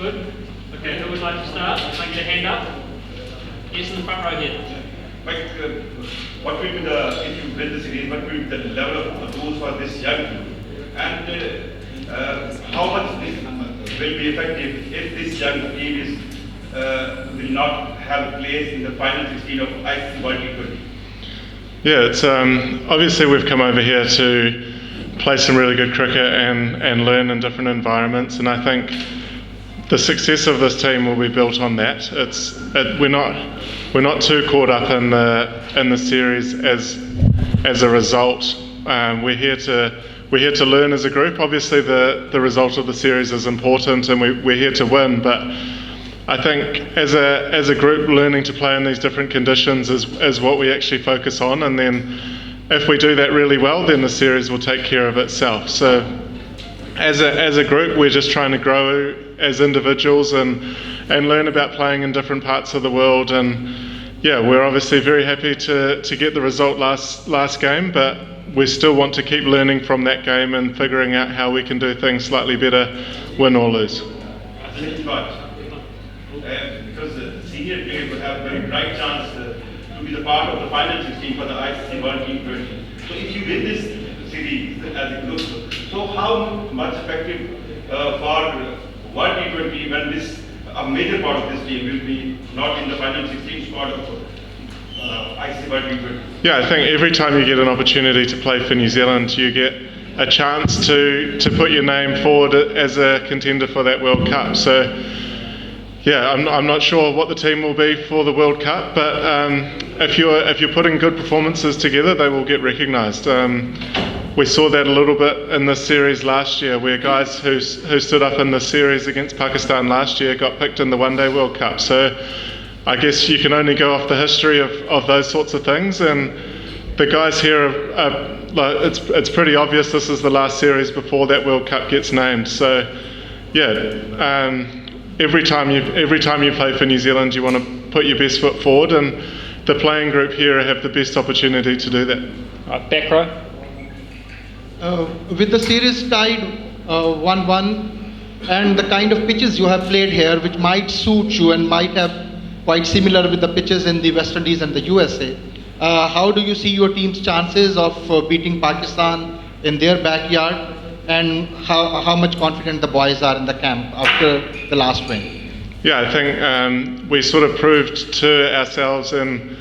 Good. Okay, who would like to start? Make your hand up. Yes, in the front row here. Mike, what will be if you win the series, what will be the level of goals for this young team? And how much this will be effective if this young team will not have a place in the final 16 of ICC World T20? Yeah, it's obviously we've come over here to play some really good cricket and learn in different environments, and I think the success of this team will be built on that. We're not too caught up in the series as a result. We're here to learn as a group. Obviously, the result of the series is important, and we're here to win. But I think as a group, learning to play in these different conditions is what we actually focus on. And then, if we do that really well, then the series will take care of itself. So, as a group, we're just trying to grow as individuals and learn about playing in different parts of the world. And yeah, we're obviously very happy to get the result last game, but we still want to keep learning from that game and figuring out how we can do things slightly better, win or lose. Because the senior players will have a very bright chance to be the part of the final 16 for the ICC World T20. So if you win this series as a group, so how much effective for World T20 when a major part of this team will be not in the final 16 spot of ICC World T20? Yeah, I think every time you get an opportunity to play for New Zealand, you get a chance to put your name forward as a contender for that World Cup. So yeah, I'm not sure what the team will be for the World Cup, but if you're putting good performances together, they will get recognised. We saw that a little bit in this series last year, where guys who stood up in the series against Pakistan last year got picked in the One Day World Cup. So I guess you can only go off the history of those sorts of things, and the guys here it's pretty obvious this is the last series before that World Cup gets named. So yeah, every time you play for New Zealand, you want to put your best foot forward, and the playing group here have the best opportunity to do that. Right, back row. With the series tied 1-1 and the kind of pitches you have played here, which might suit you and might have quite similar with the pitches in the West Indies and the USA, how do you see your team's chances of beating Pakistan in their backyard, and how much confident the boys are in the camp after the last win? Yeah, I think we sort of proved to ourselves and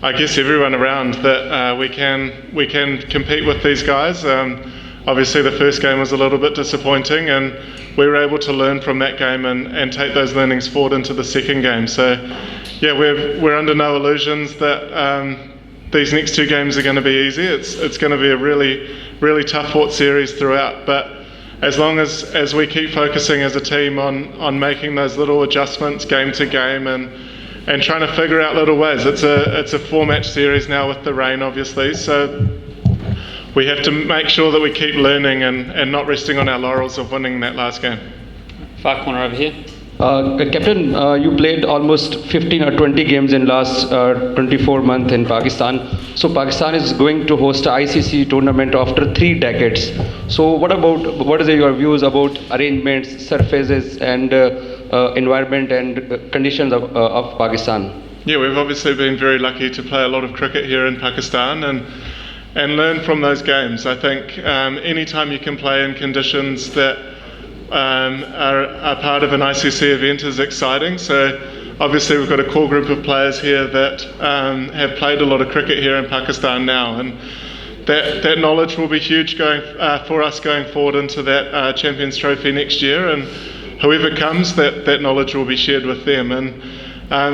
I guess everyone around that we can compete with these guys. Obviously the first game was a little bit disappointing, and we were able to learn from that game and take those learnings forward into the second game. So yeah, we're under no illusions that these next two games are going to be easy. It's going to be a really tough fought series throughout, but as long as we keep focusing as a team on making those little adjustments game to game and trying to figure out little ways. It's a 4-match series now with the rain, obviously, so we have to make sure that we keep learning and not resting on our laurels of winning that last game. Far corner over here. Captain, you played almost 15 or 20 games in last 24 months in Pakistan. So Pakistan is going to host a ICC tournament after 3 decades. So what is your views about arrangements, surfaces, and environment and conditions of Pakistan? Yeah, we've obviously been very lucky to play a lot of cricket here in Pakistan and learn from those games. I think anytime you can play in conditions that are part of an ICC event is exciting. So obviously we've got a core group of players here that have played a lot of cricket here in Pakistan now, and that knowledge will be huge for us going forward into that Champions Trophy next year, and whoever comes, that knowledge will be shared with them. And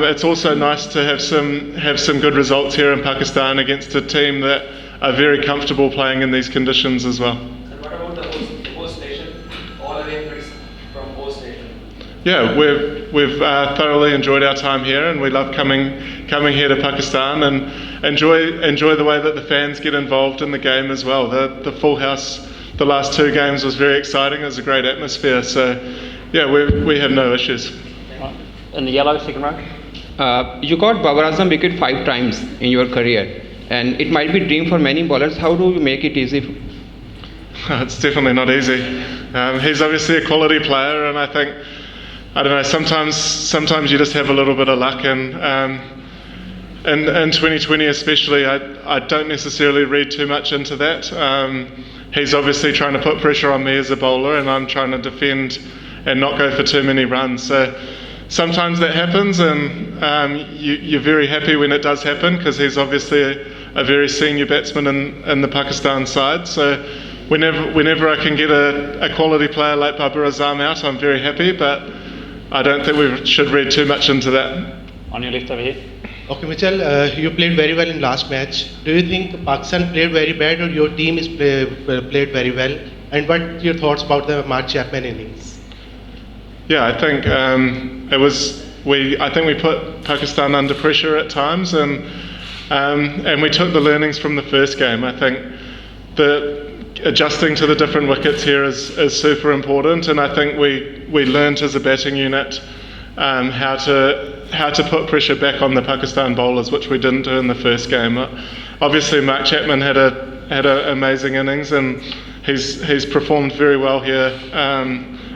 it's also nice to have some good results here in Pakistan against a team that are very comfortable playing in these conditions as well. And what about the host station? All arrangements from host station? Yeah, we've thoroughly enjoyed our time here, and we love coming here to Pakistan and enjoy the way that the fans get involved in the game as well. The full house, the last 2 games was very exciting. It was a great atmosphere. So yeah, we have no issues. In the yellow, second row. You got Babar Azam wicket 5 times in your career, and it might be a dream for many bowlers. How do you make it easy? It's definitely not easy. He's obviously a quality player, and I think I don't know. Sometimes you just have a little bit of luck, and in 2020 especially, I don't necessarily read too much into that. He's obviously trying to put pressure on me as a bowler, and I'm trying to defend and not go for too many runs. So sometimes that happens, and you're very happy when it does happen, because he's obviously a very senior batsman in the Pakistan side. So whenever I can get a quality player like Babar Azam out, I'm very happy, but I don't think we should read too much into that. On your left over here. Okay, Mitchell, you played very well in last match. Do you think Pakistan played very bad, or your team is played very well? And what are your thoughts about the Mark Chapman innings? Yeah, I think I think we put Pakistan under pressure at times, and we took the learnings from the first game. I think adjusting to the different wickets here is super important, and I think we learnt as a batting unit how to put pressure back on the Pakistan bowlers, which we didn't do in the first game. Obviously, Mark Chapman had an amazing innings, and he's performed very well here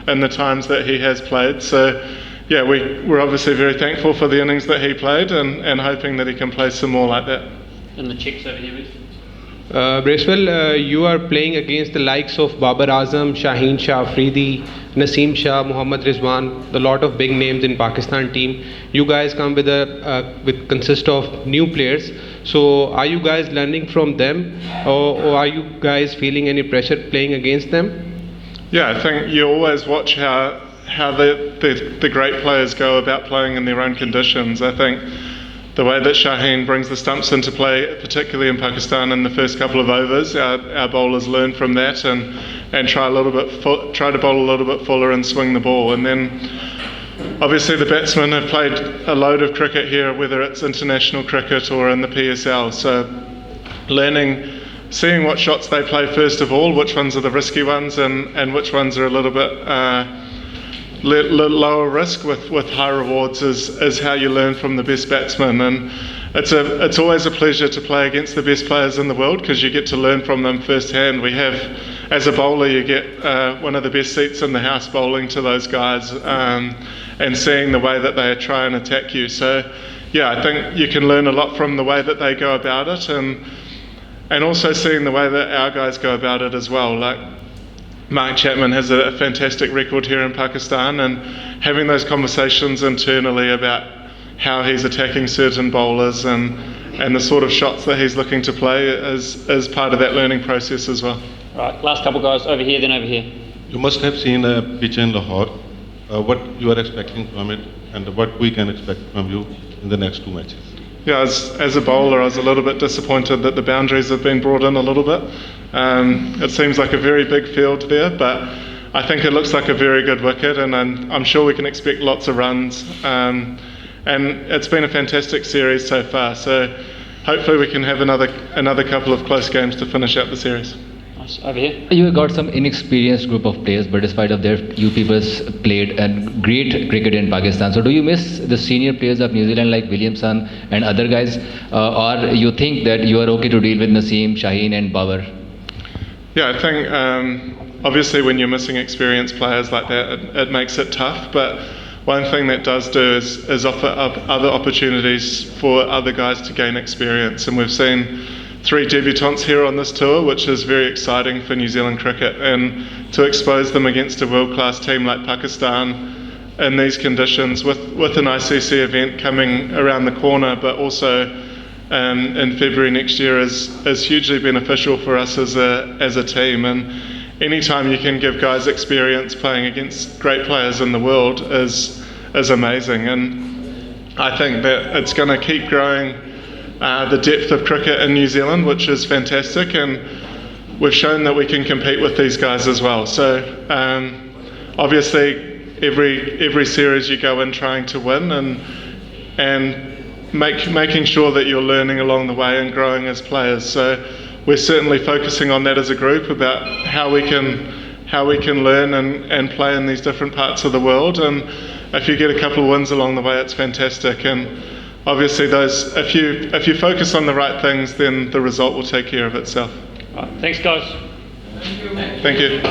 in the times that he has played. So, yeah, we're obviously very thankful for the innings that he played, and hoping that he can play some more like that. And the chicks over here, please. Bracewell, you are playing against the likes of Babar Azam, Shaheen Shah Afridi, Naseem Shah, Mohammad Rizwan, a lot of big names in Pakistan team. You guys come with consist of new players. So are you guys learning from them, or are you guys feeling any pressure playing against them? Yeah, I think you always watch how the great players go about playing in their own conditions. I think the way that Shaheen brings the stumps into play, particularly in Pakistan in the first couple of overs, our bowlers learn from that and try to bowl a little bit fuller and swing the ball. And then obviously the batsmen have played a load of cricket here, whether it's international cricket or in the PSL. So seeing what shots they play first of all, which ones are the risky ones and which ones are a little bit lower risk with high rewards is how you learn from the best batsmen. And it's always a pleasure to play against the best players in the world, because you get to learn from them firsthand. As a bowler, you get one of the best seats in the house bowling to those guys, and seeing the way that they try and attack you. So yeah, I think you can learn a lot from the way that they go about it, and also seeing the way that our guys go about it as well. Like Mark Chapman has a fantastic record here in Pakistan, and having those conversations internally about how he's attacking certain bowlers and the sort of shots that he's looking to play is part of that learning process as well. Right, last couple guys over here, then over here. You must have seen a pitch in Lahore. What you are expecting from it, and what we can expect from you in the next two matches? Yeah, as a bowler, I was a little bit disappointed that the boundaries have been brought in a little bit. It seems like a very big field there, but I think it looks like a very good wicket, and I'm sure we can expect lots of runs. And it's been a fantastic series so far, so hopefully we can have another couple of close games to finish out the series. Nice. Over here. You got some inexperienced group of players, but despite of that, you people played a great cricket in Pakistan. So do you miss the senior players of New Zealand like Williamson and other guys, or you think that you are okay to deal with Naseem, Shaheen and Babar? Yeah, I think obviously when you're missing experienced players like that, it makes it tough, but one thing that does do is offer up other opportunities for other guys to gain experience, and we've seen 3 debutants here on this tour, which is very exciting for New Zealand cricket, and to expose them against a world-class team like Pakistan in these conditions with an ICC event coming around the corner, but also in February next year is hugely beneficial for us as a team. And anytime you can give guys experience playing against great players in the world is amazing, and I think that it's going to keep growing the depth of cricket in New Zealand, which is fantastic, and we've shown that we can compete with these guys as well. So obviously every series you go in trying to win and making sure that you're learning along the way and growing as players. So we're certainly focusing on that as a group, about how we can learn and play in these different parts of the world, and if you get a couple of wins along the way, it's fantastic. And obviously if you focus on the right things, then the result will take care of itself. Right, thanks guys. Thank you.